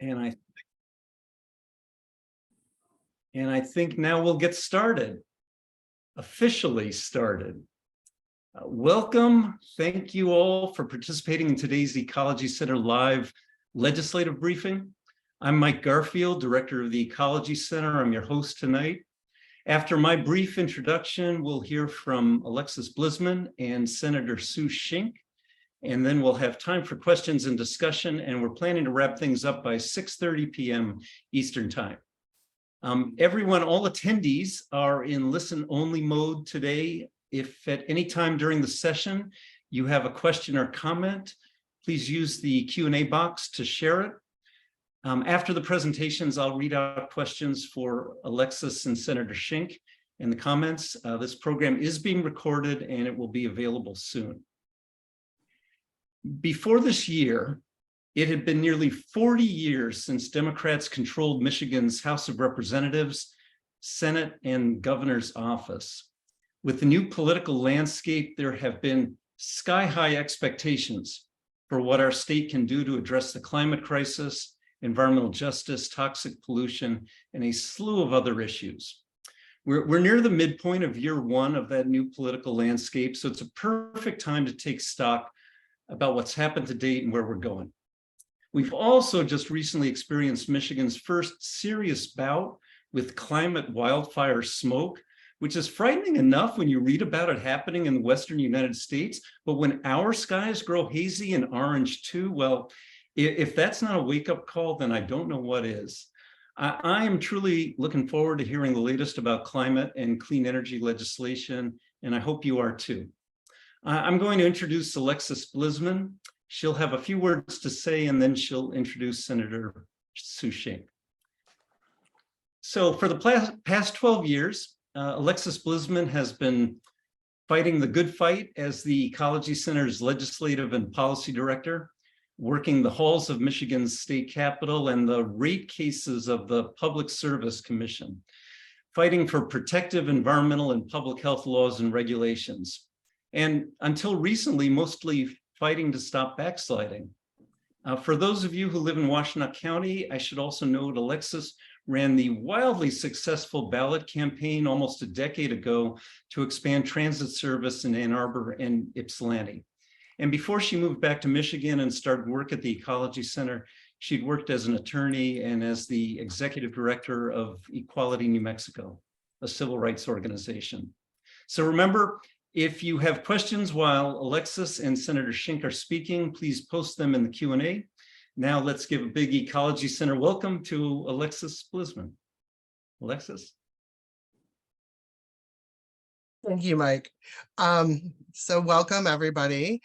And I think now we'll get started, officially started. Welcome. Thank you all for participating in today's Ecology Center live legislative briefing. I'm Mike Garfield, director of the Ecology Center. I'm your host tonight. After my brief introduction, we'll hear from Alexis Blisman and Senator Sue Shink, and then we'll have time for questions and discussion, and we're planning to wrap things up by 6:30 p.m. Eastern Time. Everyone, all attendees are in listen-only mode today. If at any time during the session you have a question or comment, please use the Q&A box to share it. After the presentations, I'll read out questions for Alexis and Senator Shink in the comments. This program is being recorded and it will be available soon. Before this year, it had been nearly 40 years since Democrats controlled Michigan's House of Representatives, Senate, and governor's office. With the new political landscape, there have been sky-high expectations for what our state can do to address the climate crisis, environmental justice, toxic pollution, and a slew of other issues. We're near the midpoint of year one of that new political landscape, so it's a perfect time to take stock about what's happened to date and where we're going. We've also just recently experienced Michigan's first serious bout with climate wildfire smoke, which is frightening enough when you read about it happening in the Western United States. But when our skies grow hazy and orange too, well, if that's not a wake-up call, then I don't know what is. I am truly looking forward to hearing the latest about climate and clean energy legislation, and I hope you are too. I'm going to introduce Alexis Blisman. She'll have a few words to say, and then she'll introduce Senator Sue Shink. So for the past 12 years, Alexis Blisman has been fighting the good fight as the Ecology Center's legislative and policy director, working the halls of Michigan's state capitol and the rate cases of the Public Service Commission, fighting for protective environmental and public health laws and regulations, and until recently, mostly fighting to stop backsliding. For those of you who live in Washtenaw County, I should also note Alexis ran the wildly successful ballot campaign almost a decade ago to expand transit service in Ann Arbor and Ypsilanti. And before she moved back to Michigan and started work at the Ecology Center, she'd worked as an attorney and as the executive director of Equality New Mexico, a civil rights organization. So remember, if you have questions while Alexis and Senator Shink are speaking, please post them in the Q&A. Now let's give a big Ecology Center welcome to Alexis Blisman. Alexis? Thank you, Mike. So welcome, everybody.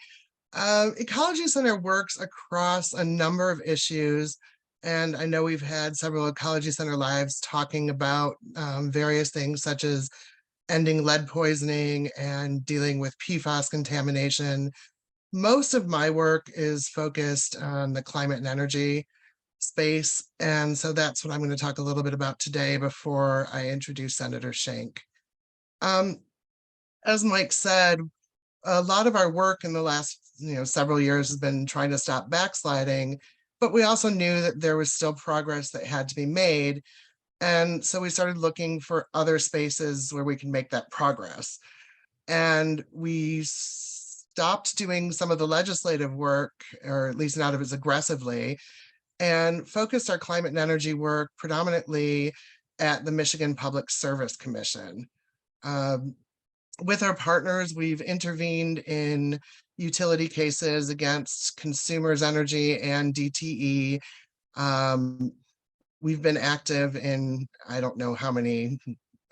Ecology Center works across a number of issues, and I know we've had several Ecology Center lives talking about various things such as ending lead poisoning and dealing with PFAS contamination. Most of my work is focused on the climate and energy space, and so that's what I'm going to talk a little bit about today before I introduce Senator Shink. As Mike said, a lot of our work in the last several years has been trying to stop backsliding, but we also knew that there was still progress that had to be made. And so we started looking for other spaces where we can make that progress. And we stopped doing some of the legislative work, or at least not as aggressively, and focused our climate and energy work predominantly at the Michigan Public Service Commission. With our partners, we've intervened in utility cases against Consumers Energy and DTE. We've been active in, I don't know how many,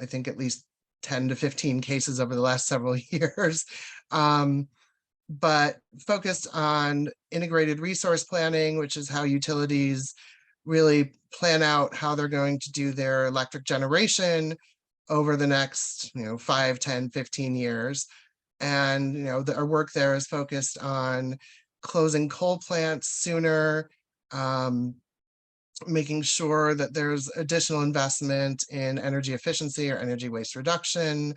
I think at least 10 to 15 cases over the last several years, but focused on integrated resource planning, which is how utilities really plan out how they're going to do their electric generation over the next 5, 10, 15 years. And our work there is focused on closing coal plants sooner, making sure that there's additional investment in energy efficiency or energy waste reduction,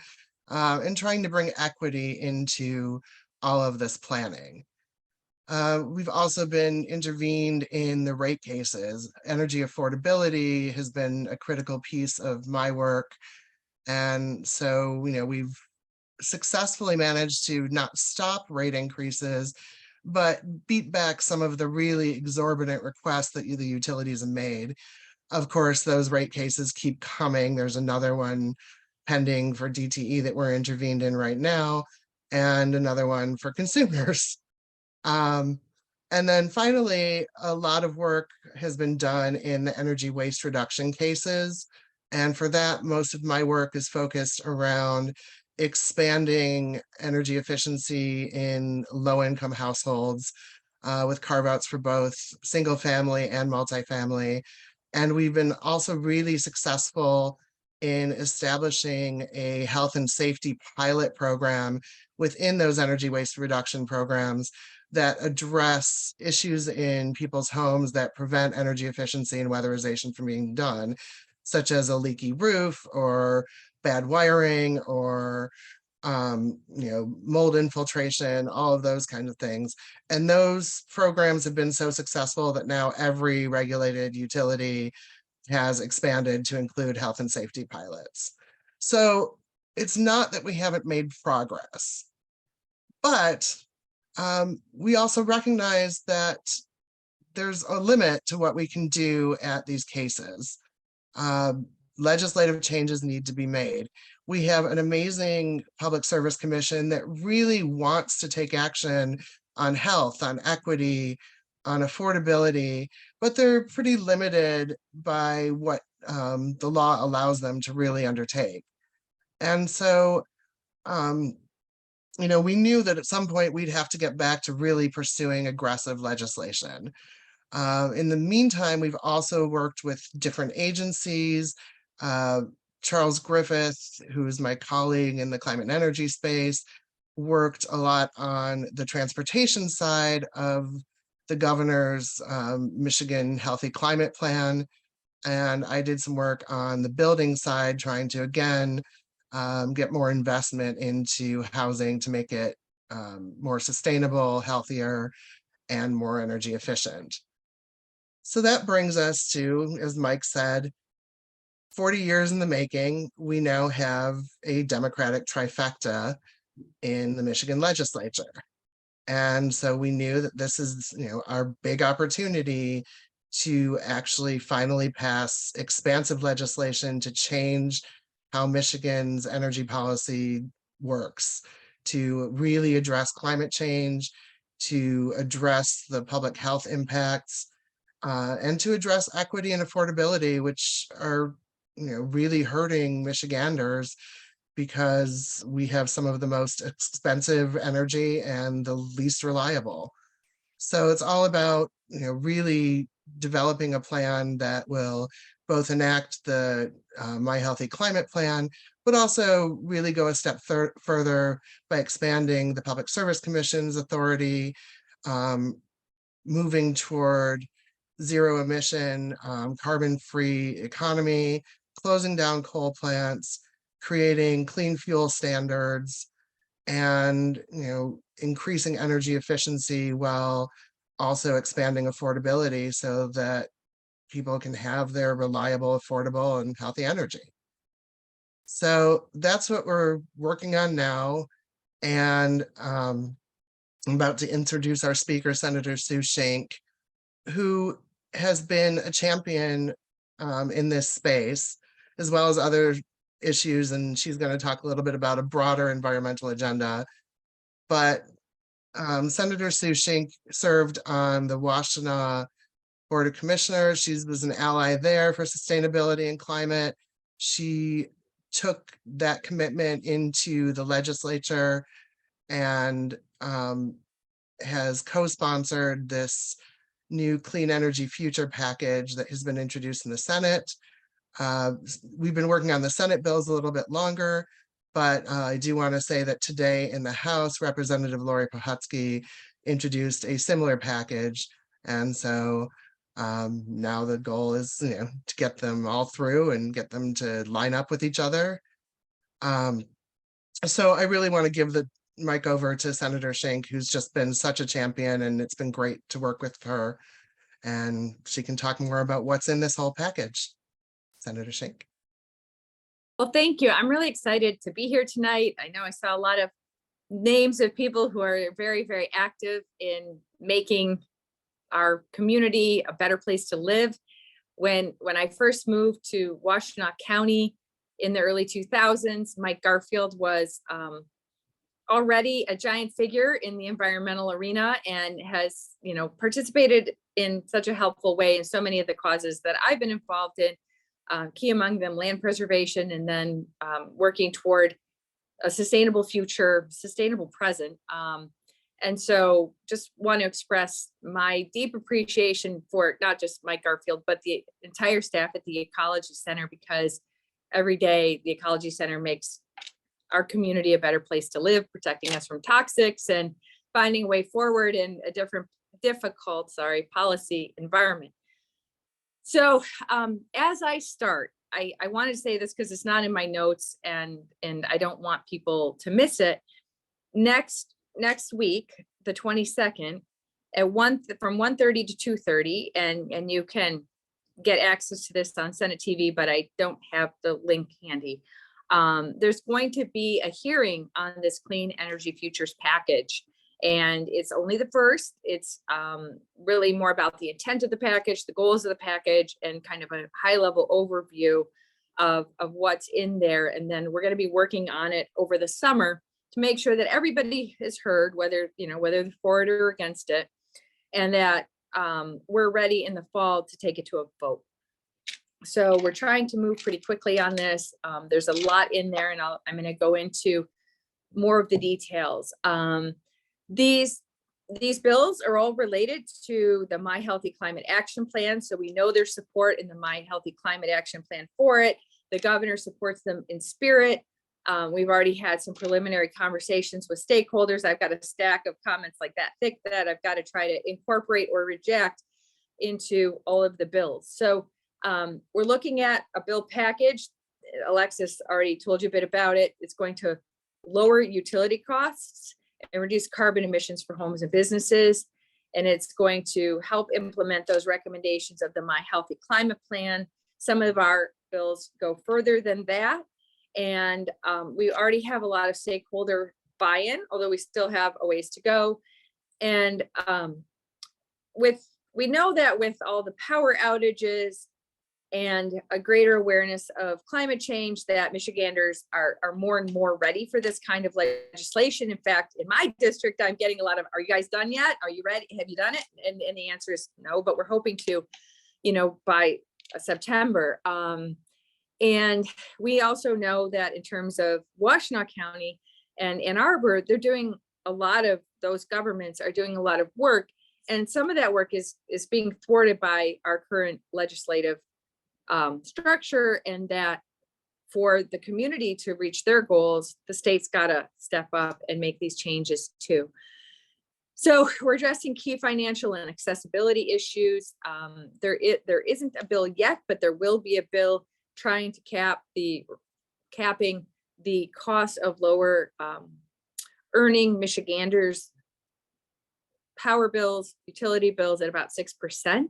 and trying to bring equity into all of this planning. We've also been intervened in the rate cases. Energy affordability has been a critical piece of my work. And so, we've successfully managed to not stop rate increases, but beat back some of the really exorbitant requests that the utilities have made. Of course, those rate cases keep coming. There's another one pending for DTE that we're intervened in right now, and another one for consumers. And then finally, a lot of work has been done in the energy waste reduction cases. And for that, most of my work is focused around expanding energy efficiency in low-income households with carve-outs for both single family and multifamily. And we've been also really successful in establishing a health and safety pilot program within those energy waste reduction programs that address issues in people's homes that prevent energy efficiency and weatherization from being done, such as a leaky roof or bad wiring or mold infiltration, all of those kinds of things. And those programs have been so successful that now every regulated utility has expanded to include health and safety pilots. So it's not that we haven't made progress, but we also recognize that there's a limit to what we can do at these cases. Legislative changes need to be made. We have an amazing Public Service Commission that really wants to take action on health, on equity, on affordability, but they're pretty limited by what the law allows them to really undertake. And so, we knew that at some point we'd have to get back to really pursuing aggressive legislation. In the meantime, we've also worked with different agencies. Charles Griffith, who is my colleague in the climate and energy space, worked a lot on the transportation side of the governor's Michigan Healthy Climate Plan. And I did some work on the building side, trying to, again, get more investment into housing to make it more sustainable, healthier, and more energy efficient. So that brings us to, as Mike said, 40 years in the making. We now have a Democratic trifecta in the Michigan legislature. And so we knew that this is, our big opportunity to actually finally pass expansive legislation to change how Michigan's energy policy works, to really address climate change, to address the public health impacts, and to address equity and affordability, which are, really hurting Michiganders because we have some of the most expensive energy and the least reliable. So it's all about, really developing a plan that will both enact the My Healthy Climate Plan, but also really go a step further by expanding the Public Service Commission's authority, moving toward zero emission, carbon-free economy, closing down coal plants, creating clean fuel standards, and increasing energy efficiency while also expanding affordability so that people can have their reliable, affordable, and healthy energy. So that's what we're working on now. And I'm about to introduce our speaker, Senator Sue Shink, who has been a champion in this space, as well as other issues. And she's going to talk a little bit about a broader environmental agenda. But Senator Sue Shink served on the Washtenaw Board of Commissioners. She was an ally there for sustainability and climate. She took that commitment into the legislature and has co-sponsored this new clean energy future package that has been introduced in the Senate. We've been working on the Senate bills a little bit longer, but I do want to say that today in the House, Representative Lori Pohutsky introduced a similar package. And so now the goal is, to get them all through and get them to line up with each other. So I really want to give the mic over to Senator Shink, who's just been such a champion, and it's been great to work with her. And she can talk more about what's in this whole package. Senator Shink. Well, thank you. I'm really excited to be here tonight. I know I saw a lot of names of people who are very, very active in making our community a better place to live. When I first moved to Washtenaw County in the early 2000s, Mike Garfield was already a giant figure in the environmental arena and has, participated in such a helpful way in so many of the causes that I've been involved in, key among them land preservation, and then working toward a sustainable future, sustainable present. And so just want to express my deep appreciation for not just Mike Garfield, but the entire staff at the Ecology Center, because every day the Ecology Center makes our community a better place to live, protecting us from toxics and finding a way forward in a difficult policy environment. So as I start, I wanted to say this because it's not in my notes, and I don't want people to miss it. Next week, the 22nd, from 1:30 to 2:30, and you can get access to this on Senate TV, but I don't have the link handy. There's going to be a hearing on this Clean Energy Futures package, and it's only the first. It's really more about the intent of the package, the goals of the package, and kind of a high-level overview of what's in there. And then we're going to be working on it over the summer to make sure that everybody is heard, whether they're for it or against it, and that we're ready in the fall to take it to a vote. So we're trying to move pretty quickly on this. There's a lot in there, and I'm going to go into more of the details. These bills are all related to the My Healthy Climate Action Plan. So we know there's support in the My Healthy Climate Action Plan for it. The governor supports them in spirit. We've already had some preliminary conversations with stakeholders. I've got a stack of comments like that thick that I've got to try to incorporate or reject into all of the bills. So we're looking at a bill package. Alexis already told you a bit about it. It's going to lower utility costs and reduce carbon emissions for homes and businesses. And it's going to help implement those recommendations of the My Healthy Climate Plan. Some of our bills go further than that. And we already have a lot of stakeholder buy-in, although we still have a ways to go. And we know that with all the power outages and a greater awareness of climate change, that Michiganders are more and more ready for this kind of legislation. In fact, in my district, I'm getting a lot of, are you guys done yet? Are you ready? Have you done it? And the answer is no, but we're hoping to, by September. And we also know that in terms of Washtenaw County and Ann Arbor, they're doing those governments are doing a lot of work. And some of that work is being thwarted by our current legislative structure, and that for the community to reach their goals, the state's got to step up and make these changes too. So we're addressing key financial and accessibility issues. There isn't a bill yet, but there will be a bill trying to capping the cost of lower earning Michiganders' power bills, utility bills at about 6%.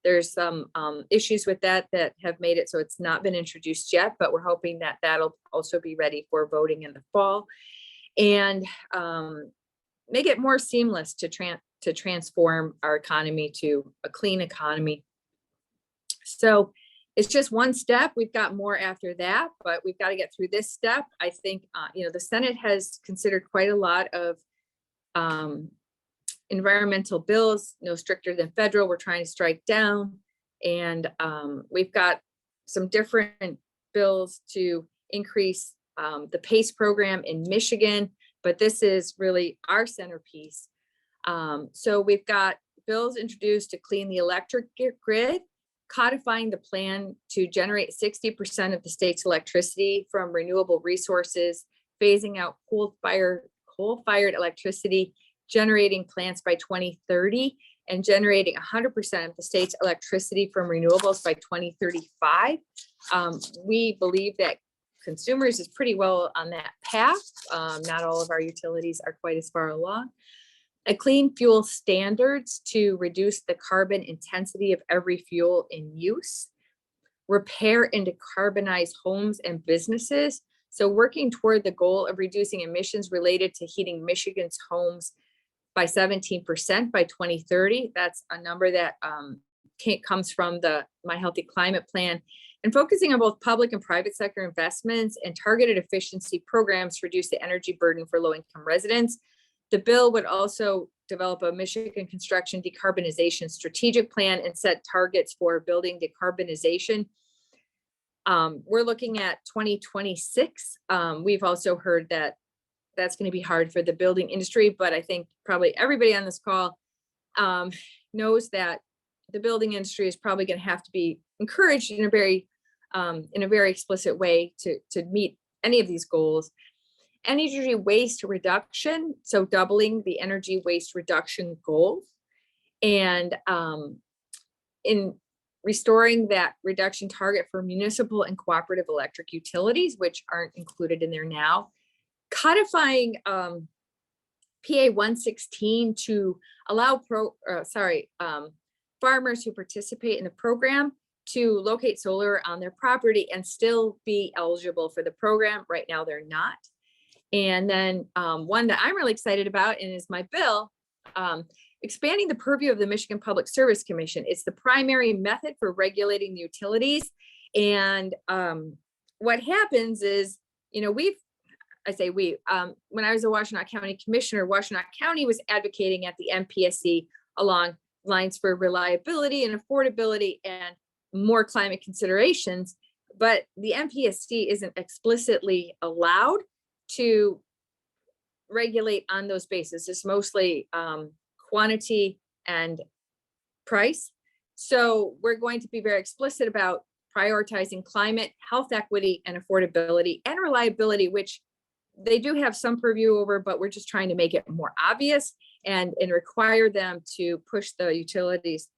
There's some issues with that have made it so it's not been introduced yet, but we're hoping that that'll also be ready for voting in the fall, and make it more seamless to transform our economy to a clean economy. So it's just one step. We've got more after that, but we've got to get through this step. I think the Senate has considered quite a lot of environmental bills, no stricter than federal. We're trying to strike down, and we've got some different bills to increase the PACE program in Michigan, but this is really our centerpiece. So we've got bills introduced to clean the electric grid, codifying the plan to generate 60% of the state's electricity from renewable resources, phasing out coal-fired electricity generating plants by 2030, and generating 100% of the state's electricity from renewables by 2035. We believe that consumers is pretty well on that path. Not all of our utilities are quite as far along. A clean fuel standards to reduce the carbon intensity of every fuel in use. Repair and decarbonize homes and businesses. So working toward the goal of reducing emissions related to heating Michigan's homes by 17% by 2030. That's a number that comes from the My Healthy Climate Plan, and focusing on both public and private sector investments and targeted efficiency programs to reduce the energy burden for low-income residents. The bill would also develop a Michigan construction decarbonization strategic plan and set targets for building decarbonization. We're looking at 2026. We've also heard that that's going to be hard for the building industry, but I think probably everybody on this call knows that the building industry is probably going to have to be encouraged in a very explicit way to meet any of these goals. Energy waste reduction, so doubling the energy waste reduction goal, and in restoring that reduction target for municipal and cooperative electric utilities, which aren't included in there now. Codifying PA 116 to allow farmers who participate in the program to locate solar on their property and still be eligible for the program. Right now, they're not. And then one that I'm really excited about, and is my bill, expanding the purview of the Michigan Public Service Commission. It's the primary method for regulating the utilities. And what happens is, when I was a Washtenaw County Commissioner, Washtenaw County was advocating at the MPSC along lines for reliability and affordability and more climate considerations, but the MPSC isn't explicitly allowed to regulate on those bases. It's mostly quantity and price. So we're going to be very explicit about prioritizing climate, health equity, and affordability and reliability, which they do have some purview over, but we're just trying to make it more obvious and require them to push the utilities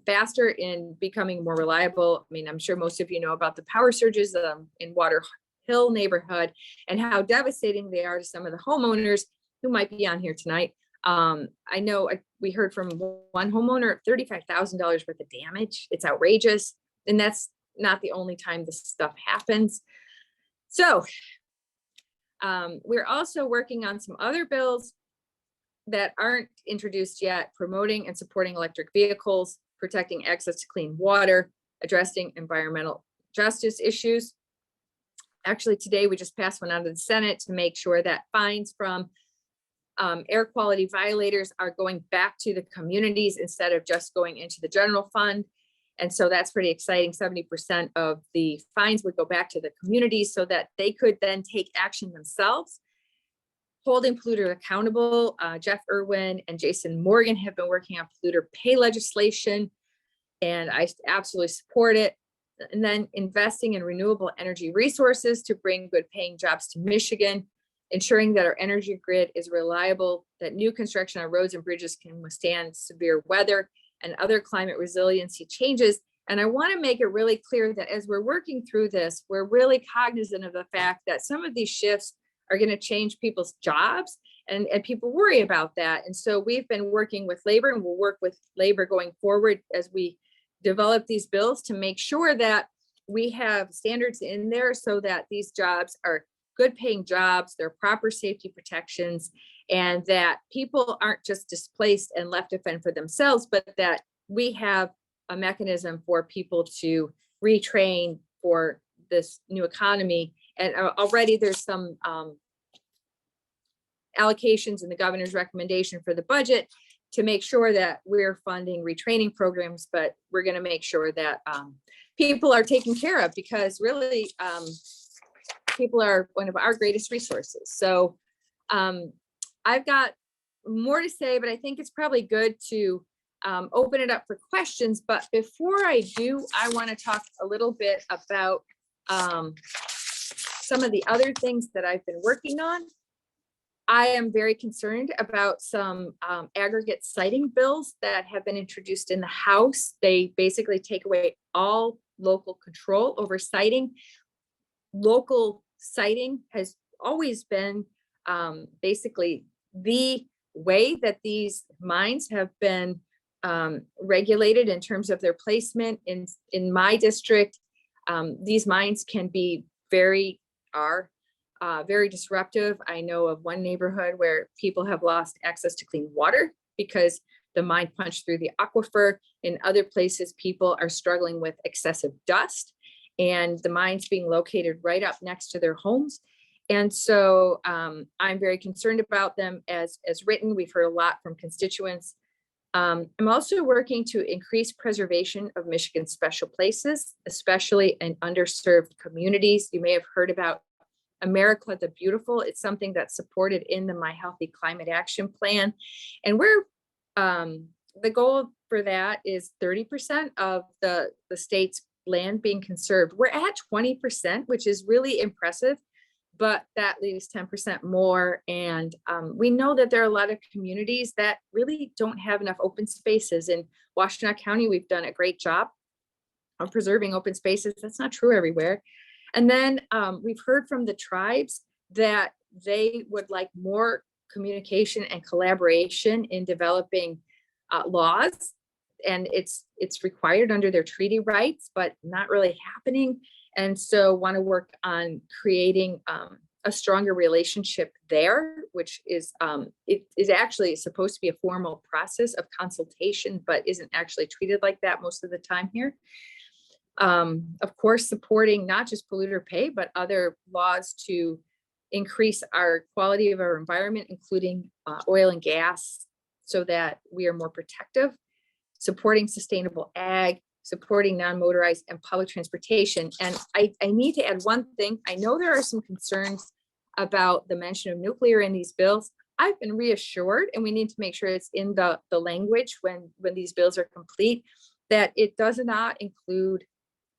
faster in becoming more reliable. I mean, I'm sure most of you know about the power surges in Water Hill neighborhood and how devastating they are to some of the homeowners who might be on here tonight. I know we heard from one homeowner, $35,000 worth of damage. It's outrageous. And that's not the only time this stuff happens. So we're also working on some other bills that aren't introduced yet, promoting and supporting electric vehicles, protecting access to clean water, addressing environmental justice issues. Actually, today we just passed one out of the Senate to make sure that fines from air quality violators are going back to the communities instead of just going into the general fund. And so that's pretty exciting. 70% of the fines would go back to the communities so that they could then take action themselves. Holding polluter accountable. Jeff Irwin and Jason Morgan have been working on polluter pay legislation, and I absolutely support it. And then investing in renewable energy resources to bring good paying jobs to Michigan, ensuring that our energy grid is reliable, that new construction on roads and bridges can withstand severe weather and other climate resiliency changes. And I want to make it really clear that as we're working through this, we're really cognizant of the fact that some of these shifts are going to change people's jobs, and people worry about that. And so we've been working with labor, and we'll work with labor going forward as we develop these bills to make sure that we have standards in there so that these jobs are good paying jobs, they're proper safety protections, and that people aren't just displaced and left to fend for themselves, but that we have a mechanism for people to retrain for this new economy. And already there's some allocations in the governor's recommendation for the budget to make sure that we're funding retraining programs, but we're going to make sure that people are taken care of, because really people are one of our greatest resources. So I've got more to say, but I think it's probably good to open it up for questions. But before I do, I want to talk a little bit about some of the other things that I've been working on. I am very concerned about some aggregate siting bills that have been introduced in the House. They basically take away all local control over siting. local siting has always been basically the way that these mines have been regulated in terms of their placement in my district. These mines can be very disruptive. I know of one neighborhood where people have lost access to clean water because the mine punched through the aquifer. In other places, people are struggling with excessive dust, and the mines being located right up next to their homes. And so I'm very concerned about them as written. We've heard a lot from constituents. I'm also working to increase preservation of Michigan special places, especially in underserved communities. You may have heard about America the Beautiful. It's something that's supported in the My Healthy Climate Action Plan. And we're, the goal for that is 30% of the state's land being conserved. We're at 20%, which is really impressive, but that leaves 10% more. And we know that there are a lot of communities that really don't have enough open spaces. In Washtenaw County, we've done a great job of preserving open spaces. That's not true everywhere. And then we've heard from the tribes that they would like more communication and collaboration in developing laws. And it's required under their treaty rights, but not really happening. And so want to work on creating a stronger relationship there, which is it is actually supposed to be a formal process of consultation, but isn't actually treated like that most of the time here. Of course, supporting not just polluter pay, but other laws to increase our quality of our environment, including oil and gas, so that we are more protective, supporting sustainable ag, supporting non-motorized and public transportation. And I need to add one thing. I know there are some concerns about the mention of nuclear in these bills. I've been reassured, and we need to make sure it's in the language when these bills are complete, that it does not include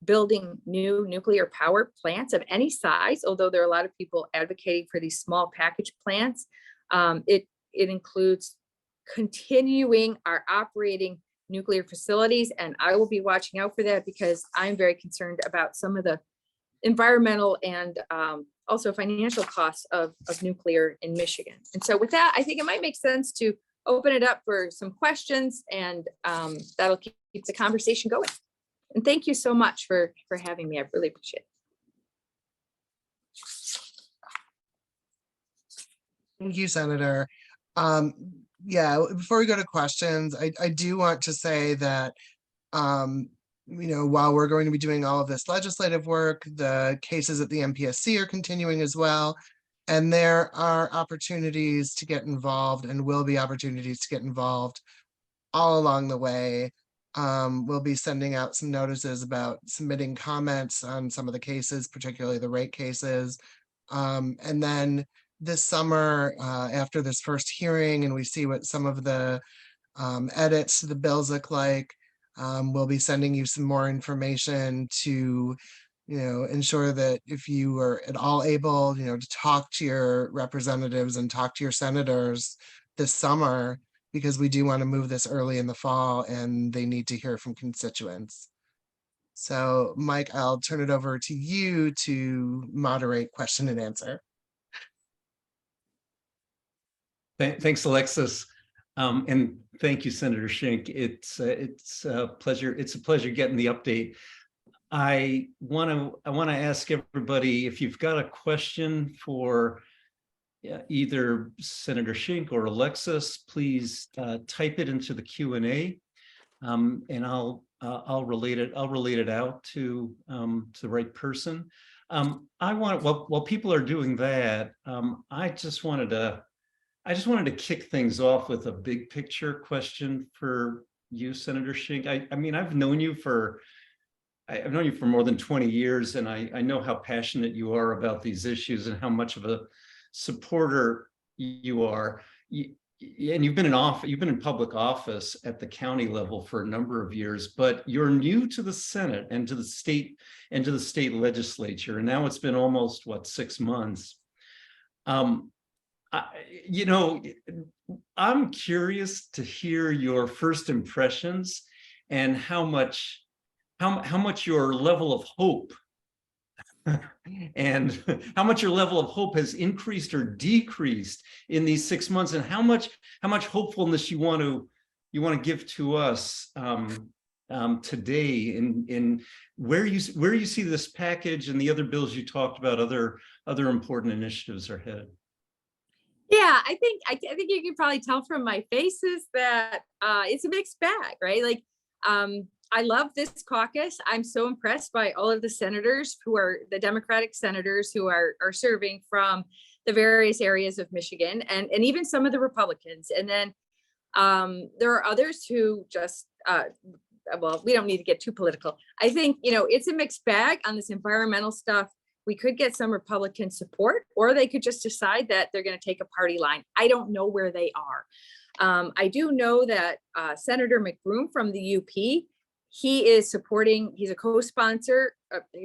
building new nuclear power plants of any size, although there are a lot of people advocating for these small package plants. It includes continuing our operating nuclear facilities, and I will be watching out for that because I'm very concerned about some of the environmental and also financial costs of nuclear in Michigan. And so with that, I think it might make sense to open it up for some questions, and that'll keep the conversation going. And thank you so much for having me. I really appreciate it. Thank you, Senator. Yeah, before we go to questions, I do want to say that, while we're going to be doing all of this legislative work, the cases at the MPSC are continuing as well. And there are opportunities to get involved, and will be opportunities to get involved all along the way. We'll be sending out some notices about submitting comments on some of the cases, particularly the rate cases. And then this summer, after this first hearing, and we see what some of the edits to the bills look like, we'll be sending you some more information to, ensure that if you are at all able, to talk to your representatives and talk to your senators this summer, because we do want to move this early in the fall and they need to hear from constituents. So Mike, I'll turn it over to you to moderate question and answer. Thanks, Alexis. And thank you, Senator Shink. It's a pleasure. It's a pleasure getting the update. I want to ask everybody, if you've got a question for either Senator Shink or Alexis, please type it into the Q&A, and I'll relate it. I'll relate it out to the right person. While people are doing that, I just wanted to kick things off with a big picture question for you, Senator Shink. I mean, I've known you for more than 20 years, and I know how passionate you are about these issues and how much of a supporter you are. And you've been in public office at the county level for a number of years, but you're new to the Senate and to the state legislature, and now it's been almost 6 months. I'm curious to hear your first impressions and how much your level of hope and how much your level of hope has increased or decreased in these 6 months, and how much hopefulness you want to give to us today in where you see this package and the other bills you talked about, other important initiatives are headed. Yeah, I think you can probably tell from my faces that it's a mixed bag, right? Like, I love this caucus. I'm so impressed by all of the senators who are the Democratic senators who are serving from the various areas of Michigan, and even some of the Republicans. And then there are others who just well, we don't need to get too political. I think, it's a mixed bag on this environmental stuff. We could get some Republican support, or they could just decide that they're going to take a party line. I don't know where they are. I do know that Senator McBroom from the UP, he's a co-sponsor,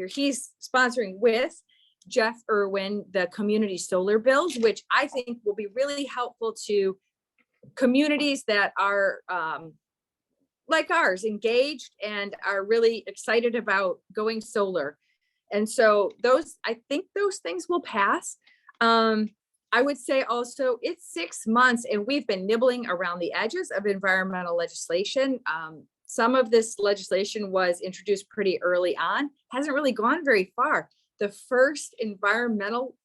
he's sponsoring with Jeff Irwin, the community solar bills, which I think will be really helpful to communities that are like ours, engaged and are really excited about going solar. And so I think those things will pass. I would say also it's 6 months and we've been nibbling around the edges of environmental legislation. Some of this legislation was introduced pretty early on, hasn't really gone very far. The first environmental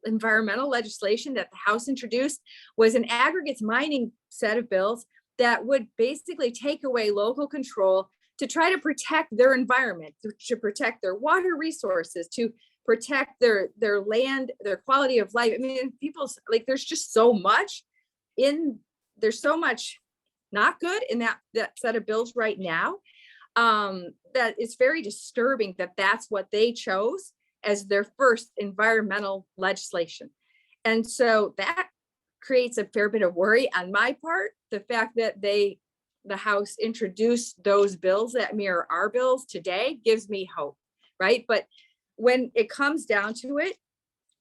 legislation that the House introduced was an aggregates mining set of bills that would basically take away local control to try to protect their environment, to protect their water resources, to protect their land, their quality of life. I mean, people's, like, there's so much not good in that set of bills right now, that it's very disturbing that that's what they chose as their first environmental legislation. And so that creates a fair bit of worry on my part. The fact that the House introduced those bills that mirror our bills today gives me hope, right? But when it comes down to it,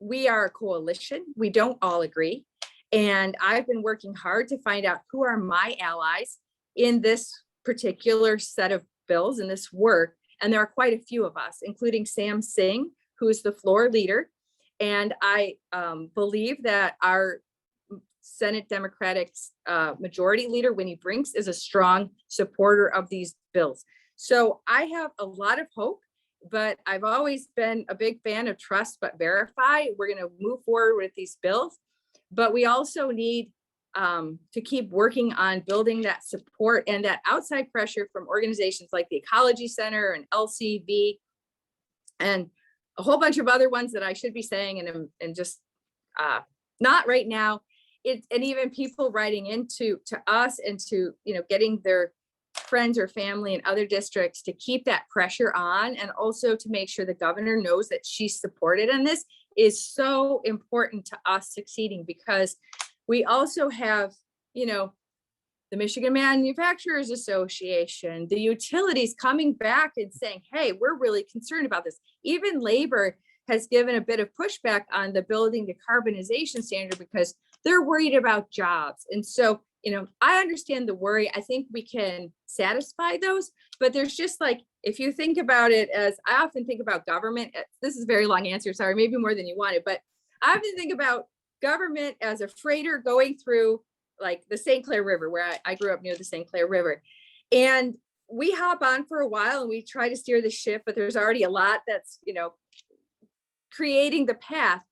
we are a coalition. We don't all agree. And I've been working hard to find out who are my allies in this particular set of bills, in this work. And there are quite a few of us, including Sam Singh, who is the floor leader. And I believe that our Senate Democratic Majority Leader, Winnie Brinks, is a strong supporter of these bills. So I have a lot of hope, but I've always been a big fan of trust but verify. We're going to move forward with these bills, but we also need to keep working on building that support and that outside pressure from organizations like the Ecology Center and LCV and a whole bunch of other ones that I should be saying and just not right now. And even people writing into us and to getting their friends or family in other districts to keep that pressure on, and also to make sure the governor knows that she's supported in this is so important to us succeeding, because we also have the Michigan Manufacturers Association, the utilities coming back and saying, hey, we're really concerned about this. Even labor has given a bit of pushback on the building decarbonization standard because they're worried about jobs. And so, I understand the worry. I think we can satisfy those, but there's just like, if you think about it as, I often think about government, this is a very long answer, sorry, maybe more than you wanted, but I often think about government as a freighter going through like the St. Clair River, where I grew up near the St. Clair River. And we hop on for a while and we try to steer the ship, but there's already a lot that's, creating the path.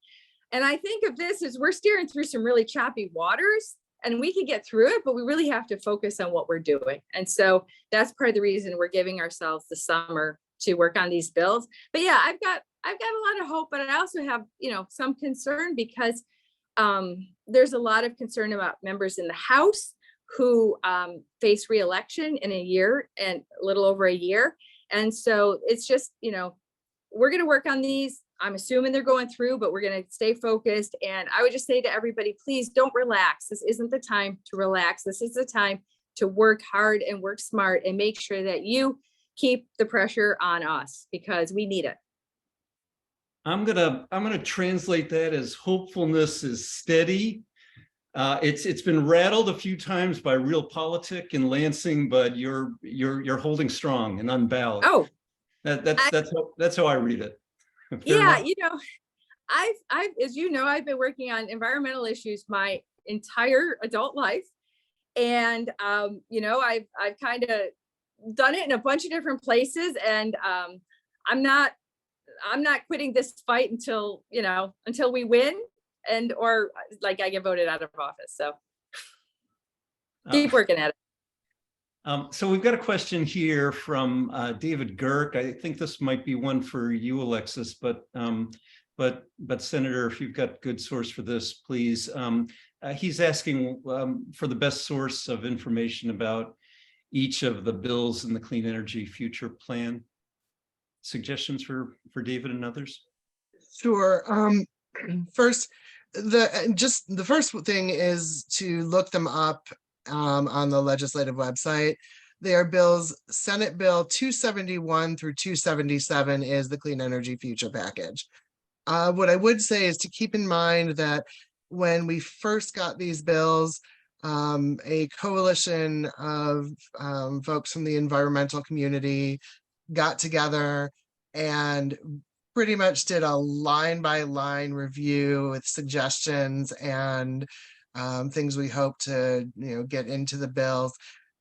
And I think of this as we're steering through some really choppy waters and we can get through it, but we really have to focus on what we're doing. And so that's part of the reason we're giving ourselves the summer to work on these bills. But yeah, I've got a lot of hope, but I also have, some concern because there's a lot of concern about members in the House who face re-election in a year and a little over a year. And so it's just, we're going to work on these. I'm assuming they're going through, but we're going to stay focused. And I would just say to everybody, please don't relax. This isn't the time to relax. This is the time to work hard and work smart and make sure that you keep the pressure on us because we need it. I'm gonna translate that as hopefulness is steady. It's been rattled a few times by realpolitik in Lansing, but you're holding strong and unbowed. Oh, That's how I read it. Fair Yeah, enough. as you know, I've been working on environmental issues my entire adult life. And, I've kind of done it in a bunch of different places. And I'm not, I'm not quitting this fight until we win or like I get voted out of office. So Uh, keep working at it. So we've got a question here from David Girk. I think this might be one for you, Alexis, but Senator, if you've got good source for this, please. He's asking for the best source of information about each of the bills in the Clean Energy Future Plan. Suggestions for David and others? Sure. First, the first thing is to look them up on the legislative website. They are bills, Senate Bill 271 through 277 is the Clean Energy Future Package. What I would say is to keep in mind that when we first got these bills, a coalition of folks from the environmental community got together and pretty much did a line by line review with suggestions and things we hope to get into the bills.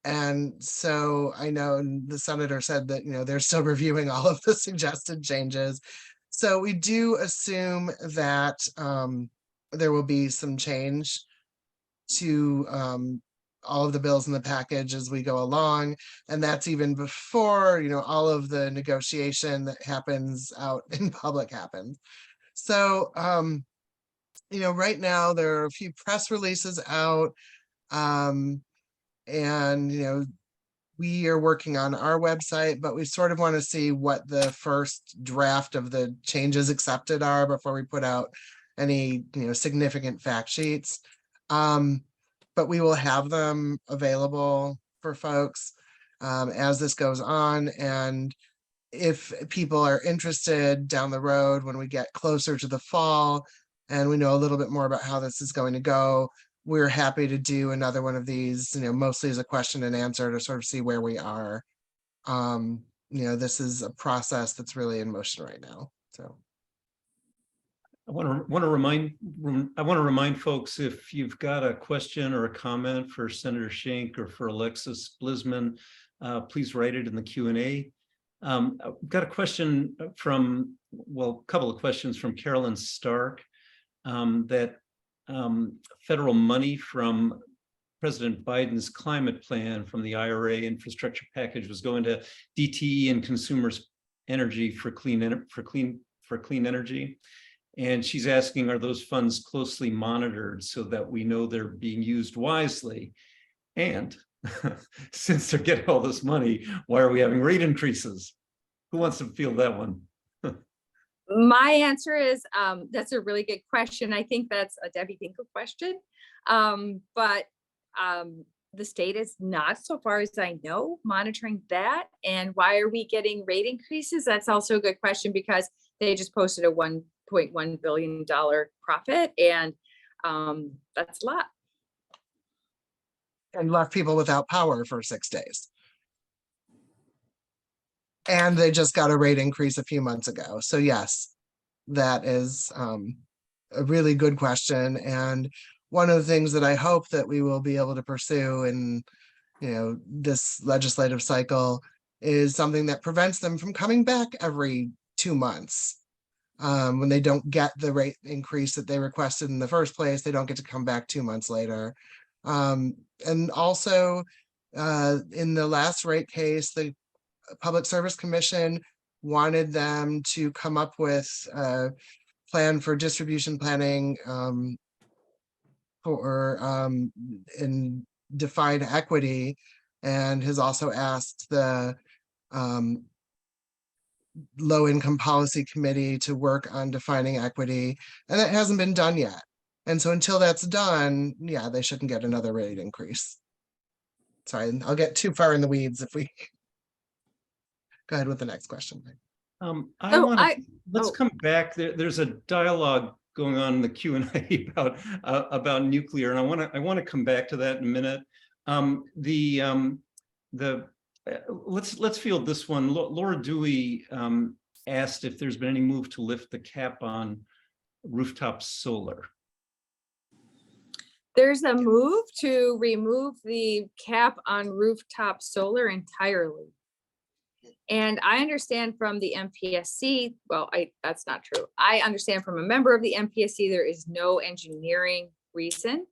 And so I know the senator said that they're still reviewing all of the suggested changes. So we do assume that there will be some change to all of the bills in the package as we go along. And that's even before, all of the negotiation that happens out in public happens. So, right now there are a few press releases out and, we are working on our website, but we sort of want to see what the first draft of the changes accepted are before we put out any, significant fact sheets. But we will have them available for folks as this goes on. And if people are interested down the road, when we get closer to the fall and we know a little bit more about how this is going to go, we're happy to do another one of these, mostly as a question and answer to sort of see where we are. This is a process that's really in motion right now. So I want to remind folks, if you've got a question or a comment for Senator Shink or for Alexis Blisman, please write it in the Q&A. I've got a question a couple of questions from Carolyn Stark, that federal money from President Biden's climate plan from the IRA infrastructure package was going to DTE and consumers' energy for clean energy. And she's asking, are those funds closely monitored so that we know they're being used wisely? And since they're getting all this money, why are we having rate increases? Who wants to field that one? My answer is that's a really good question. I think that's a Debbie Dinkle question. But the state is not, so far as I know, monitoring that. And why are we getting rate increases? That's also a good question because they just posted a $1.1 billion profit, and that's a lot. And left people without power for 6 days. And they just got a rate increase a few months ago. So yes, that is a really good question. And one of the things that I hope that we will be able to pursue in this legislative cycle is something that prevents them from coming back every 2 months. When they don't get the rate increase that they requested in the first place, they don't get to come back 2 months later. And also in the last rate case, the Public Service Commission wanted them to come up with a plan for distribution planning in defined equity, and has also asked the low income policy committee to work on defining equity, and that hasn't been done yet. And so until that's done, yeah, they shouldn't get another rate increase. Sorry, I'll get too far in the weeds if we go ahead with the next question. Let's come back. There's a dialogue going on in the Q&A about nuclear, and I want to come back to that in a minute. Let's field this one. Laura Dewey asked if there's been any move to lift the cap on rooftop solar. There's a move to remove the cap on rooftop solar entirely. And I understand from the MPSC, well, that's not true. I understand from a member of the MPSC, there is no engineering reason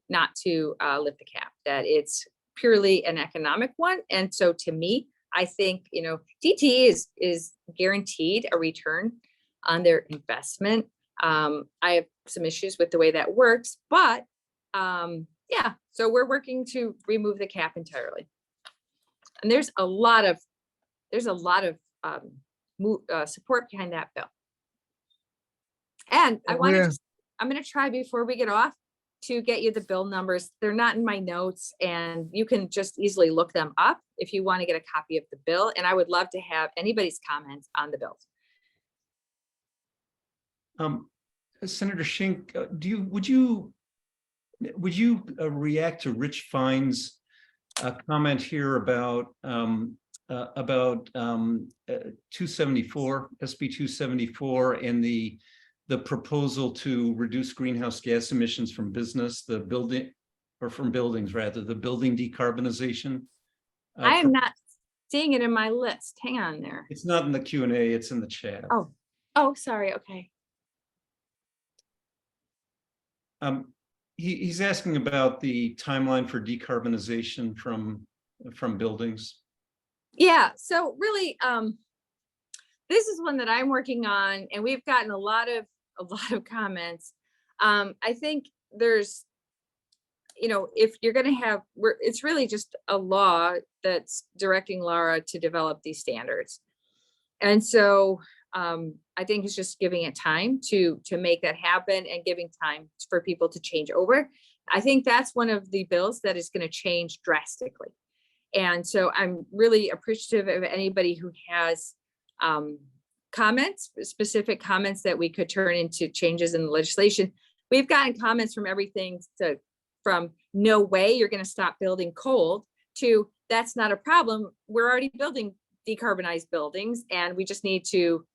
not to lift the cap, that it's purely an economic one. And so to me, I think, DTE is guaranteed a return on their investment. I have some issues with the way that works, but yeah, so we're working to remove the cap entirely. And there's a lot of support behind that bill. And I'm going to try before we get off to get you the bill numbers. They're not in my notes, and you can just easily look them up if you want to get a copy of the bill. And I would love to have anybody's comments on the bills. Senator Shink, would you react to Rich Fine's comment here about 274, SB 274, and the proposal to reduce greenhouse gas emissions from buildings, the building decarbonization? I am not seeing it in my list. Hang on there. It's not in the Q&A, it's in the chat. Oh, sorry. Okay. He's asking about the timeline for decarbonization from buildings. Yeah, so really, this is one that I'm working on, and we've gotten a lot of comments. I think there's, if you're going to have, it's really just a law that's directing Laura to develop these standards, and so I think it's just giving it time to make that happen and giving time for people to change over. I think that's one of the bills that is going to change drastically. And so I'm really appreciative of anybody who has comments, specific comments that we could turn into changes in the legislation. We've gotten comments from everything from no way you're going to stop building coal to that's not a problem. We're already building decarbonized buildings, and we just need to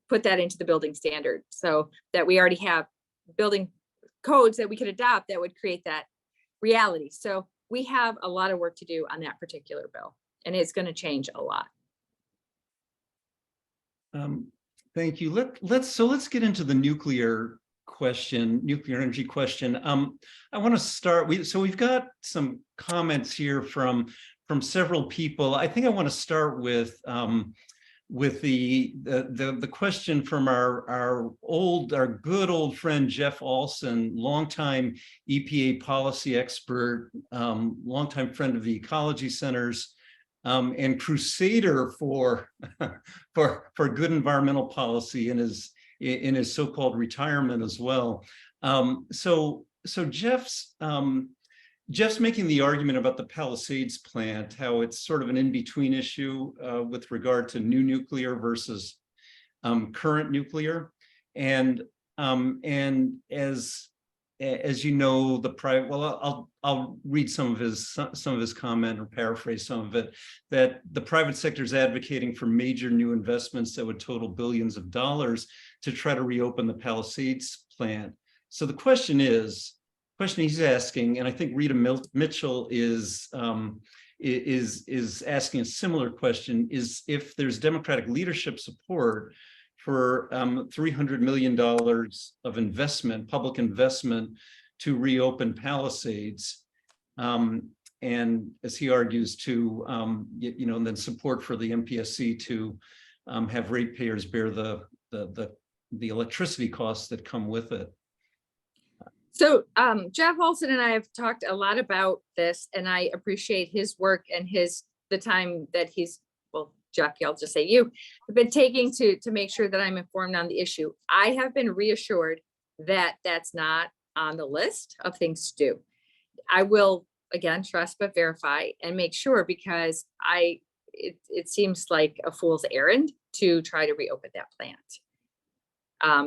put that into the building standard so that we already have building codes that we could adopt that would create that reality. So we have a lot of work to do on that particular bill, and it's going to change a lot. Thank you. Let's get into the nuclear energy question. I want to start. We've got some comments here from several people. I think I want to start with the question from our good old friend Jeff Olson, longtime EPA policy expert, longtime friend of the Ecology Centers, and crusader for good environmental policy in his so-called retirement as well. So Jeff's making the argument about the Palisades plant, how it's sort of an in-between issue with regard to new nuclear versus current nuclear, and as you know, I'll read some of his comment or paraphrase some of it, that the private sector is advocating for major new investments that would total billions of dollars to try to reopen the Palisades plant. So the question he's asking, and I think Rita Mitchell is asking a similar question, is if there's Democratic leadership support for $300 million of investment, public investment, to reopen Palisades, and as he argues, to and then support for the MPSC to have ratepayers bear the electricity costs that come with it. So Jeff Olson and I have talked a lot about this, and I appreciate his work and the time that he's, well, Jackie, I'll just say you have been taking to make sure that I'm informed on the issue. I have been reassured that that's not on the list of things to do. I will, again, trust but verify and make sure, because it seems like a fool's errand to try to reopen that plant.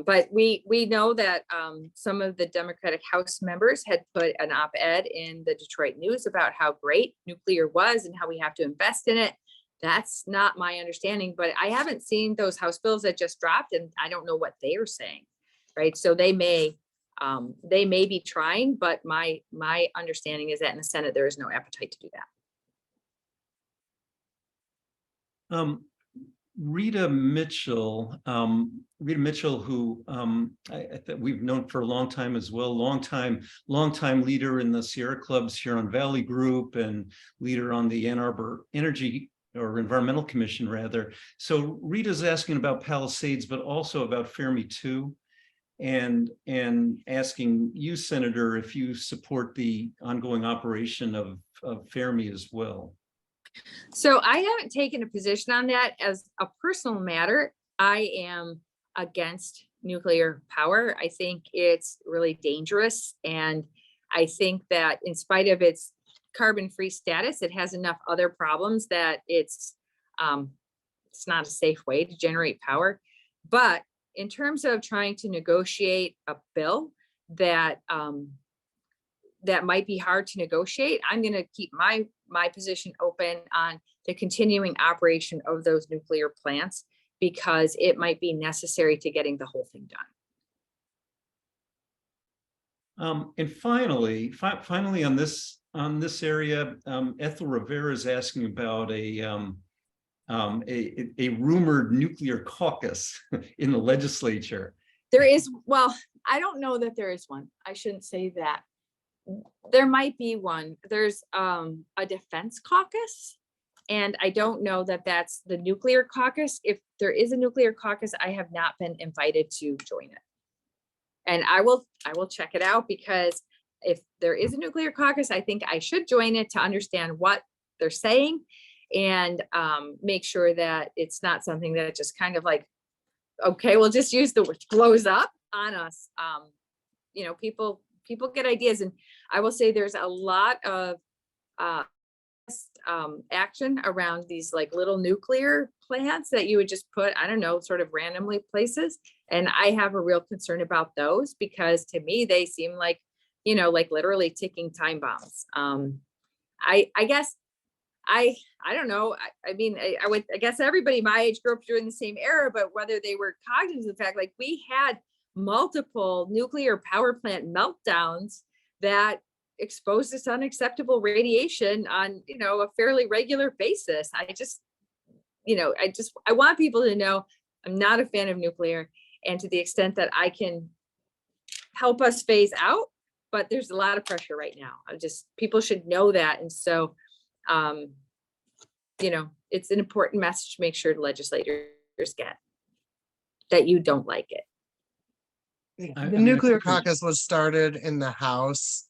But we know that some of the Democratic House members had put an op-ed in the Detroit News about how great nuclear was and how we have to invest in it. That's not my understanding, but I haven't seen those House bills that just dropped, and I don't know what they are saying, right? So they may be trying, but my understanding is that in the Senate, there is no appetite to do that. Rita Mitchell, who we've known for a long time as well, long time leader in the Sierra Club's Huron Valley group and leader on the Ann Arbor Energy or Environmental Commission, rather. So Rita's asking about Palisades, but also about Fermi 2, and asking you, Senator, if you support the ongoing operation of Fermi as well. So I haven't taken a position on that. As a personal matter, I am against nuclear power. I think it's really dangerous. And I think that in spite of its carbon-free status, it has enough other problems that it's not a safe way to generate power. But in terms of trying to negotiate a bill that that might be hard to negotiate, I'm going to keep my position open on the continuing operation of those nuclear plants, because it might be necessary to getting the whole thing done. And finally on this area, Ethel Rivera is asking about a rumored nuclear caucus in the legislature. There is, well, I don't know that there is one. I shouldn't say that. There might be one. There's a defense caucus, and I don't know that that's the nuclear caucus. If there is a nuclear caucus, I have not been invited to join it. And I will check it out, because if there is a nuclear caucus, I think I should join it to understand what they're saying, and make sure that it's not something that just kind of like, okay, we'll just use the word blows up on us. You know, people get ideas, and I will say there's a lot of action around these like little nuclear plants that you would just put, I don't know, sort of randomly places. And I have a real concern about those, because to me, they seem like, you know, like literally ticking time bombs. I guess, I don't know. I mean, I guess everybody my age grew up during the same era, but whether they were cognizant of the fact, like we had multiple nuclear power plant meltdowns that exposed us to unacceptable radiation on, you know, a fairly regular basis. I just, you know, I want people to know I'm not a fan of nuclear, and to the extent that I can help us phase out, but there's a lot of pressure right now. People should know that. And so, you know, it's an important message to make sure legislators get that you don't like it. The nuclear caucus was started in the House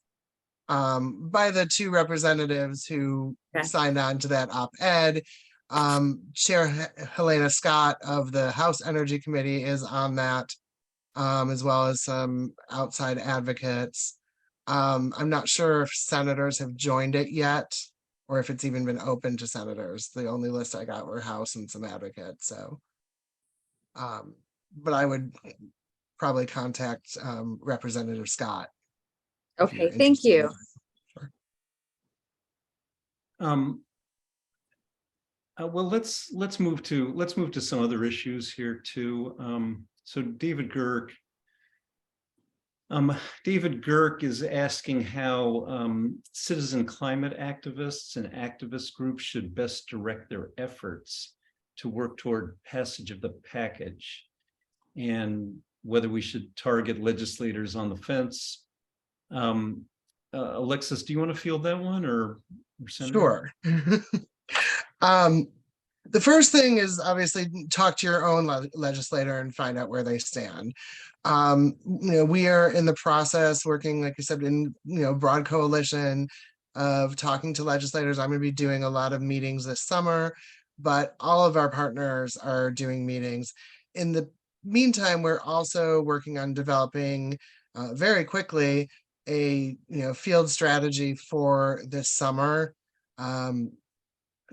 by the two representatives who signed on to that op-ed. Chair Helena Scott of the House Energy Committee is on that, as well as some outside advocates. I'm not sure if senators have joined it yet, or if it's even been open to senators. The only list I got were House and some advocates. So, but I would probably contact Representative Scott. Okay, thank you. Sure. Well, let's move to some other issues here too. So David Girk is asking how citizen climate activists and activist groups should best direct their efforts to work toward passage of the package, and whether we should target legislators on the fence. Alexis, do you want to field that one, or Senator? Sure. The first thing is obviously talk to your own legislator and find out where they stand. You know, we are in the process working, like I said, in, you know, broad coalition of talking to legislators. I'm going to be doing a lot of meetings this summer, but all of our partners are doing meetings. In the meantime, we're also working on developing very quickly a, you know, field strategy for this summer,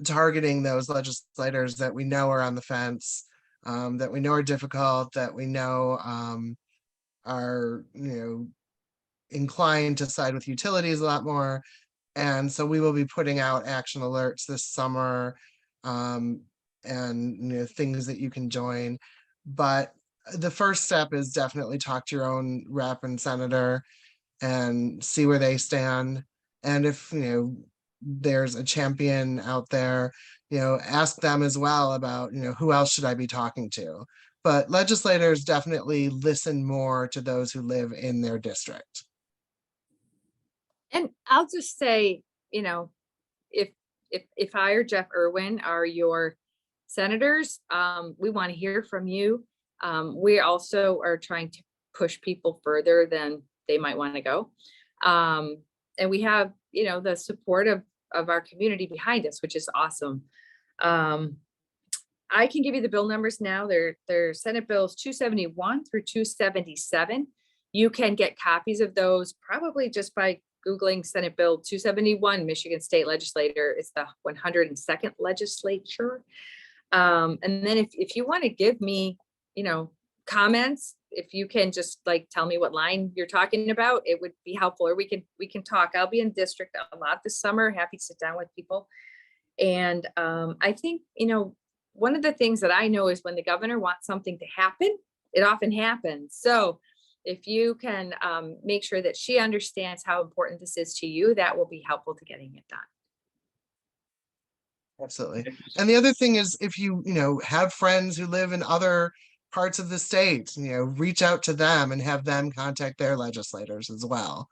targeting those legislators that we know are on the fence, that we know are difficult, that we know are, you know, inclined to side with utilities a lot more. And so we will be putting out action alerts this summer, and things that you can join. But the first step is definitely talk to your own rep and senator and see where they stand. And if there's a champion out there, ask them as well about who else should I be talking to. But legislators definitely listen more to those who live in their district. And I'll just say, if I or Jeff Irwin are your senators, we want to hear from you. We also are trying to push people further than they might want to go. And we have, the support of our community behind us, which is awesome. I can give you the bill numbers now. They're Senate bills 271 through 277. You can get copies of those probably just by Googling Senate Bill 271, Michigan State Legislature. It's the 102nd legislature. And then if you want to give me, comments, if you can just tell me what line you're talking about, it would be helpful, or we can talk. I'll be in district a lot this summer, happy to sit down with people. And I think, one of the things that I know is when the governor wants something to happen, it often happens. So if you can make sure that she understands how important this is to you, that will be helpful to getting it done. Absolutely. And the other thing is, if you have friends who live in other parts of the state, reach out to them and have them contact their legislators as well,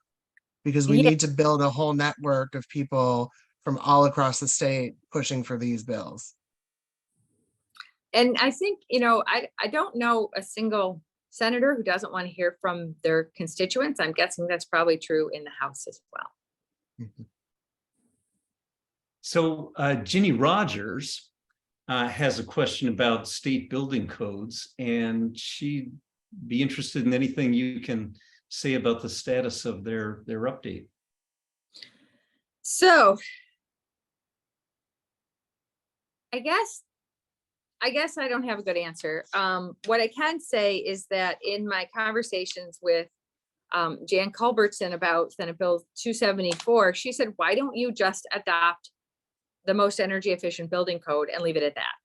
because we need to build a whole network of people from all across the state pushing for these bills. And I think, I don't know a single senator who doesn't want to hear from their constituents. I'm guessing that's probably true in the House as well. Mhm. So Ginny Rogers has a question about state building codes, and she'd be interested in anything you can say about the status of their update. So I guess I don't have a good answer. What I can say is that in my conversations with Jan Culbertson about Senate Bill 274, she said, why don't you just adopt the most energy efficient building code and leave it at that?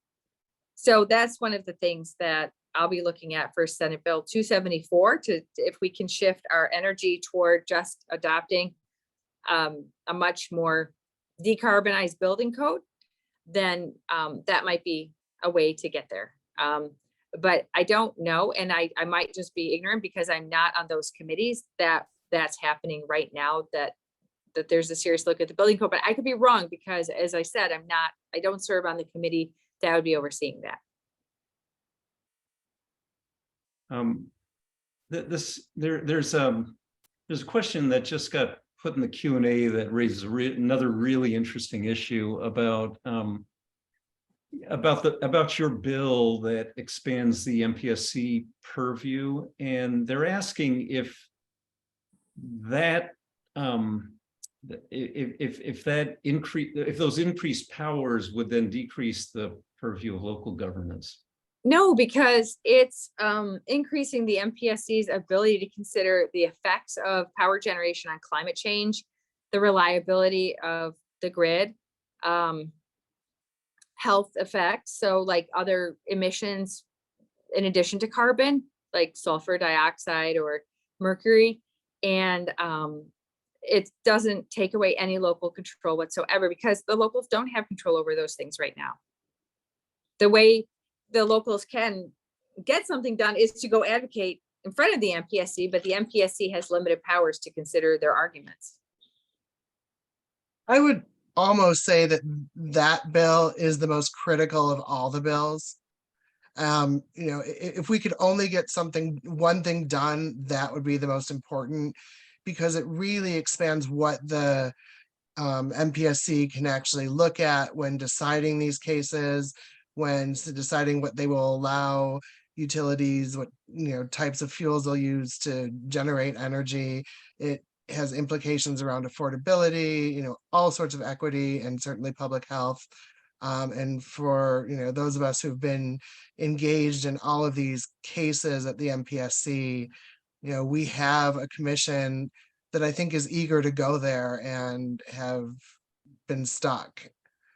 So that's one of the things that I'll be looking at for Senate Bill 274, to if we can shift our energy toward just adopting a much more decarbonized building code, then that might be a way to get there. But I don't know, and I might just be ignorant because I'm not on those committees that's happening right now, that there's a serious look at the building code. But I could be wrong, because as I said, I don't serve on the committee that would be overseeing that. There's a question that just got put in the Q&A that raises another really interesting issue about your bill that expands the MPSC purview, and they're asking if that if those increased powers would then decrease the purview of local governance. No, because it's increasing the MPSC's ability to consider the effects of power generation on climate change, the reliability of the grid, health effects, so like other emissions in addition to carbon, like sulfur dioxide or mercury. And it doesn't take away any local control whatsoever, because the locals don't have control over those things right now. The way the locals can get something done is to go advocate in front of the MPSC, but the MPSC has limited powers to consider their arguments. I would almost say that bill is the most critical of all the bills. If we could only get one thing done, that would be the most important, because it really expands what the MPSC can actually look at when deciding these cases, when deciding what they will allow utilities, what types of fuels they'll use to generate energy. It has implications around affordability, all sorts of equity, and certainly public health. And for those of us who've been engaged in all of these cases at the MPSC, we have a commission that I think is eager to go there and have been stuck.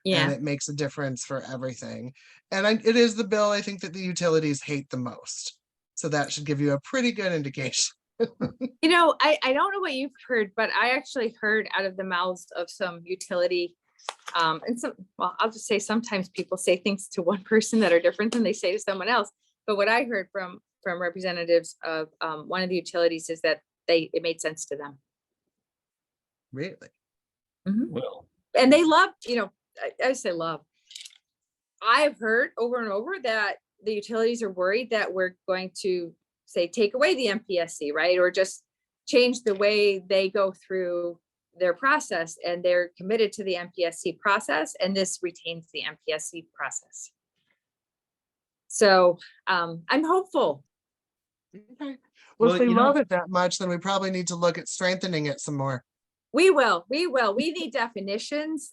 Yeah. it makes a difference for everything. And it is the bill I think that the utilities hate the most. So that should give you a pretty good indication. I don't know what you've heard, but I actually heard out of the mouths of some utility, well, I'll just say sometimes people say things to one person that are different than they say to someone else. But what I heard from representatives of one of the utilities is that it made sense to them. Really? Well, And they love, I say love. I've heard over and over that the utilities are worried that we're going to say, take away the MPSC, right? Or just change the way they go through their process, and they're committed to the MPSC process, and this retains the MPSC process. So I'm hopeful. Okay. Well, Well, if they love it that much, then we probably need to look at strengthening it some more. We will. We need definitions.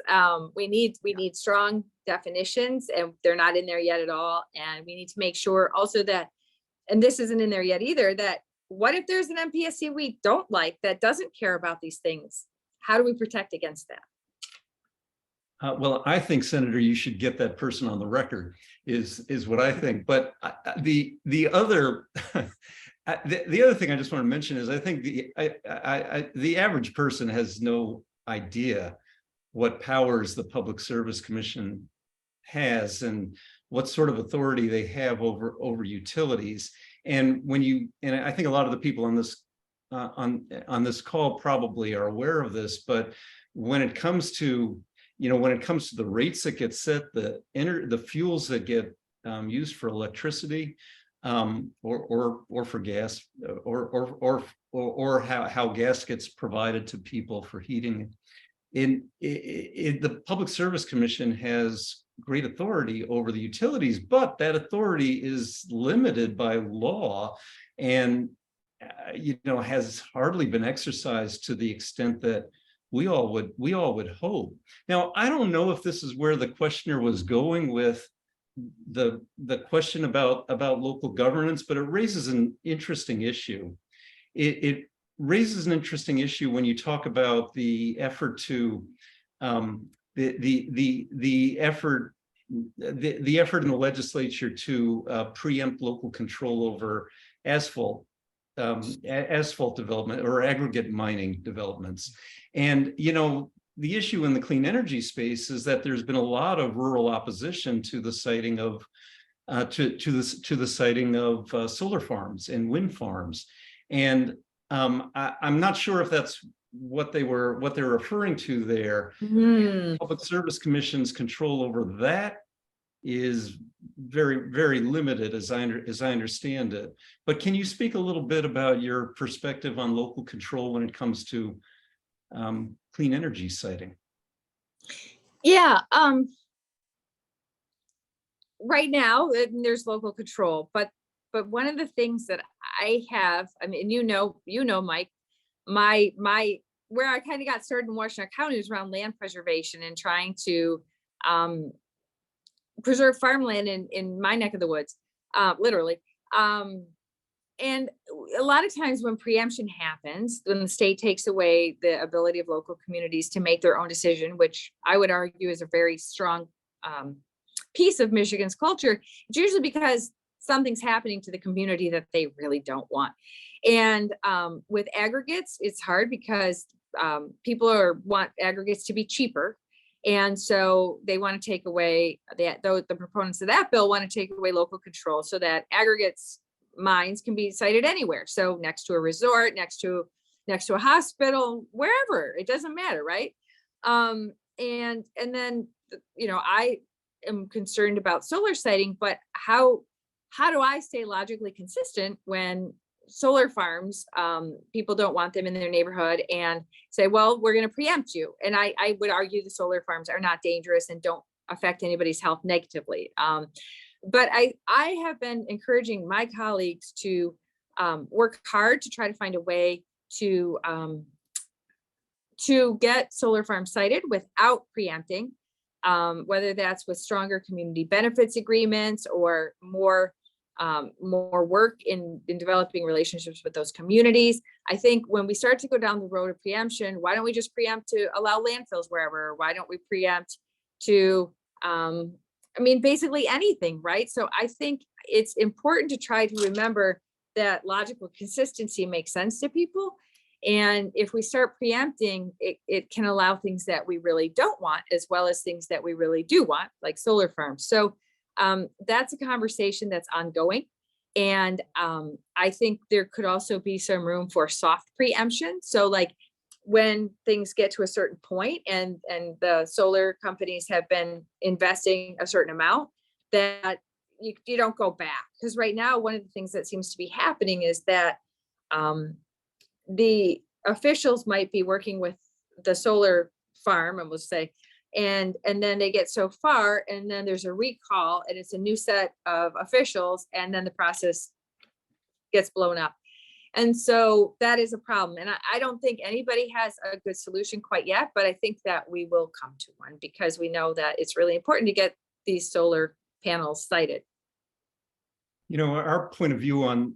We need strong definitions, and they're not in there yet at all. And we need to make sure also that, and this isn't in there yet either, that what if there's an MPSC we don't like that doesn't care about these things? How do we protect against that? well, I think, Senator, you should get that person on the record, is what I think. But the other the other thing I just want to mention is I think the average person has no idea what powers the Public Service Commission has and what sort of authority they have over utilities. And I think a lot of the people on this on this call probably are aware of this, but when it comes to the rates that get set, the fuels that get used for electricity, or for gas, or how gas gets provided to people for heating, the Public Service Commission has great authority over the utilities, but that authority is limited by law, and has hardly been exercised to the extent that we all would hope. Now, I don't know if this is where the questioner was going with the question about local governance, but it raises an interesting issue. It raises an interesting issue when you talk about the effort to the effort in the legislature to preempt local control over asphalt development or aggregate mining developments. And the issue in the clean energy space is that there's been a lot of rural opposition to the siting of solar farms and wind farms. And I'm not sure if that's what they're referring to there. Public Service Commission's control over that is very, very limited, as I understand it. But can you speak a little bit about your perspective on local control when it comes to clean energy siting? Yeah. Right now, there's local control, but one of the things that I have, I mean, Mike, my where I kind of got started in Washington County was around land preservation and trying to preserve farmland in my neck of the woods, literally. And a lot of times when preemption happens, when the state takes away the ability of local communities to make their own decision, which I would argue is a very strong piece of Michigan's culture, it's usually because something's happening to the community that they really don't want. And with aggregates, it's hard because people want aggregates to be cheaper. And so they want to take away the proponents of that bill want to take away local control so that aggregates mines can be sited anywhere. So next to a resort, next to a hospital, wherever, it doesn't matter, right? And then I am concerned about solar siting, but how do I stay logically consistent when solar farms, people don't want them in their neighborhood and say, well, we're going to preempt you. And I would argue the solar farms are not dangerous and don't affect anybody's health negatively. But I have been encouraging my colleagues to work hard to try to find a way to get solar farms sited without preempting, whether that's with stronger community benefits agreements or more work in developing relationships with those communities. I think when we start to go down the road of preemption, why don't we just preempt to allow landfills wherever? Why don't we preempt to, I mean, basically anything, right? So I think it's important to try to remember that logical consistency makes sense to people. And if we start preempting, it can allow things that we really don't want, as well as things that we really do want, like solar farms. So that's a conversation that's ongoing. And I think there could also be some room for soft preemption. So like when things get to a certain point and the solar companies have been investing a certain amount, that you don't go back. Because right now, one of the things that seems to be happening is that the officials might be working with the solar farm, and we'll say, and then they get so far, and then there's a recall, and it's a new set of officials, and then the process gets blown up. And so that is a problem. And I don't think anybody has a good solution quite yet, but I think that we will come to one, because we know that it's really important to get these solar panels sited. You know, our point of view on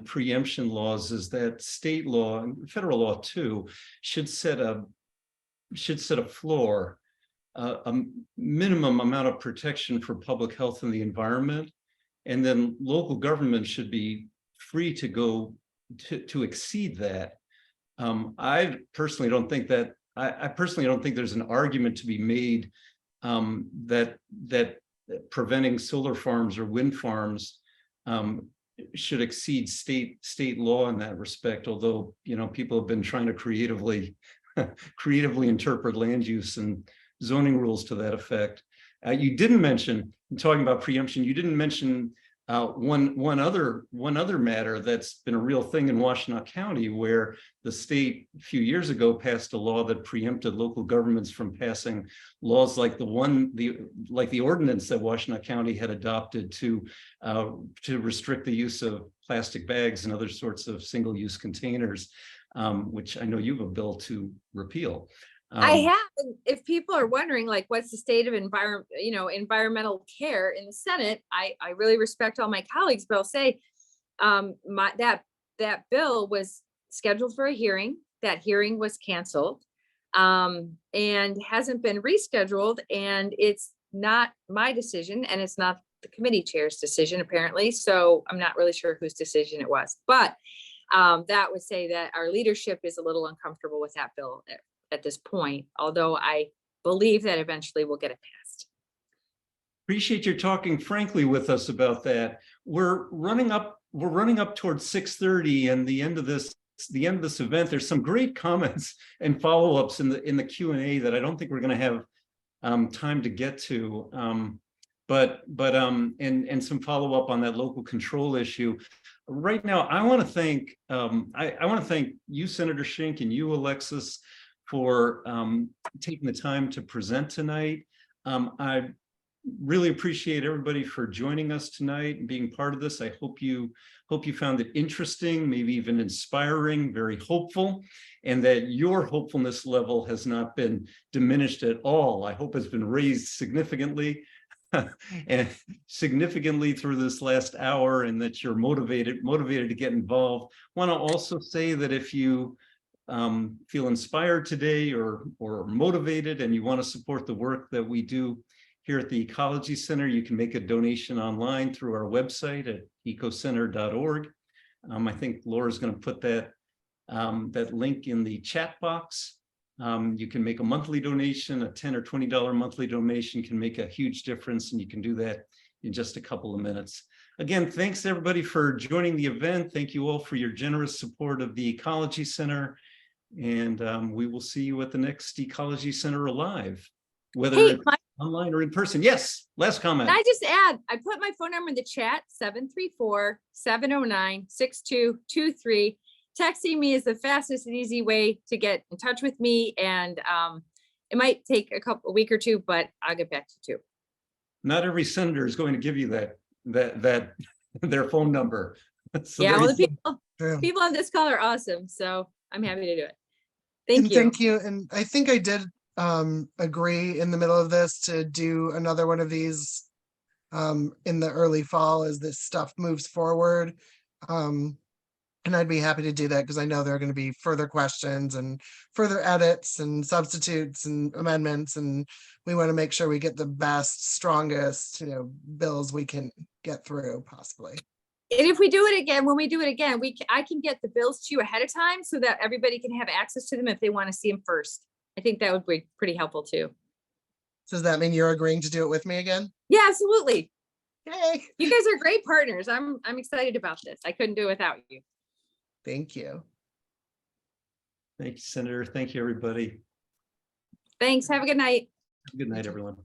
preemption laws is that state law and federal law too should set a floor, a minimum amount of protection for public health and the environment, and then local government should be free to go to exceed that. I personally don't think that I personally don't think there's an argument to be made that preventing solar farms or wind farms should exceed state law in that respect. Although, you know, people have been trying to creatively interpret land use and zoning rules to that effect. You didn't mention, talking about preemption, you didn't mention one other matter that's been a real thing in Washtenaw County, where the state a few years ago passed a law that preempted local governments from passing laws like the ordinance that Washtenaw County had adopted to restrict the use of plastic bags and other sorts of single-use containers, which I know you have a bill to repeal. I have, and if people are wondering, like, what's the state of environmental care in the Senate, I really respect all my colleagues, but I'll say that bill was scheduled for a hearing. That hearing was canceled and hasn't been rescheduled, and it's not my decision, and it's not the committee chair's decision, apparently. So I'm not really sure whose decision it was, but that would say that our leadership is a little uncomfortable with that bill at this point, although I believe that eventually we'll get it passed. Appreciate your talking frankly with us about that. We're running up towards 6:30 and the end of this event. There's some great comments and follow-ups in the Q&A that I don't think we're going to have time to get to, but some follow-up on that local control issue. Right now, I want to thank you, Senator Shink, and you, Alexis, for taking the time to present tonight. I really appreciate everybody for joining us tonight and being part of this. I hope you found it interesting, maybe even inspiring, very hopeful, and that your hopefulness level has not been diminished at all. I hope it's been raised significantly and significantly through this last hour, and that you're motivated to get involved. I want to also say that if you feel inspired today or motivated and you want to support the work that we do here at the Ecology Center, you can make a donation online through our website at ecocenter.org. I think Laura's going to put that link in the chat box. You can make a monthly donation. A $10 or $20 monthly donation can make a huge difference, and you can do that in just a couple of minutes. Again, thanks everybody for joining the event. Thank you all for your generous support of the Ecology Center. And we will see you at the next Ecology Center Alive, whether it's online or in person. Yes, last comment. Can I just add, I put my phone number in the chat, 734-709-6223. Texting me is the fastest and easy way to get in touch with me. And it might take a week or two, but I'll get back to you too. Not every senator is going to give you that their phone number. So yeah, well, the people on this call are awesome. So I'm happy to do it. Thank you. Thank you. And I think I did agree in the middle of this to do another one of these in the early fall as this stuff moves forward. And I'd be happy to do that because I know there are going to be further questions and further edits and substitutes and amendments. And we want to make sure we get the best, strongest, bills we can get through possibly. And if we do it again, when we do it again, I can get the bills to you ahead of time so that everybody can have access to them if they want to see them first. I think that would be pretty helpful too. So does that mean you're agreeing to do it with me again? Yeah, absolutely. Yay. You guys are great partners. I'm excited about this. I couldn't do it without you. Thank you. Thank you, Senator. Thank you, everybody. Thanks. Have a good night. Good night, everyone.